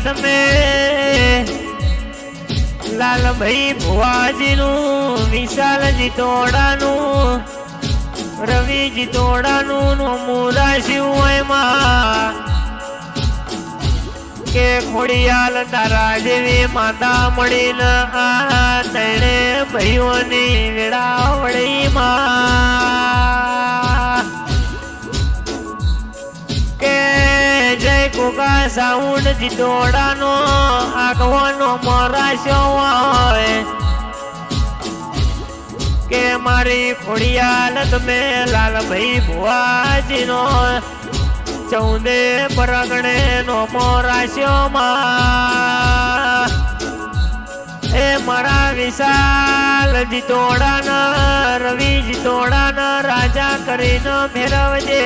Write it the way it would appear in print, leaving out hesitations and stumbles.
તમે લાલભાઈ ભુવાજીનું, વિશાલજી તોડાનું, રવિજી તોડાનું નોમું એમાં કે ખોડિયાલ તારા જેવી માતા મળીને આ તણે ભાઈઓની વેળાવળીમાં કે જય કોકા સાઉન્ડ જીતોડાનો આગવાનો મોરાશો હોય કે મારી ખોડિયાલ તમે લાલભાઈ ભુવાજીનો 14 પરગણે નો મોરાશ્યોમાં એ મારા વિશાલ જીતોડાના રવિ જીતોડાના રાજા કરીને ફેરવજે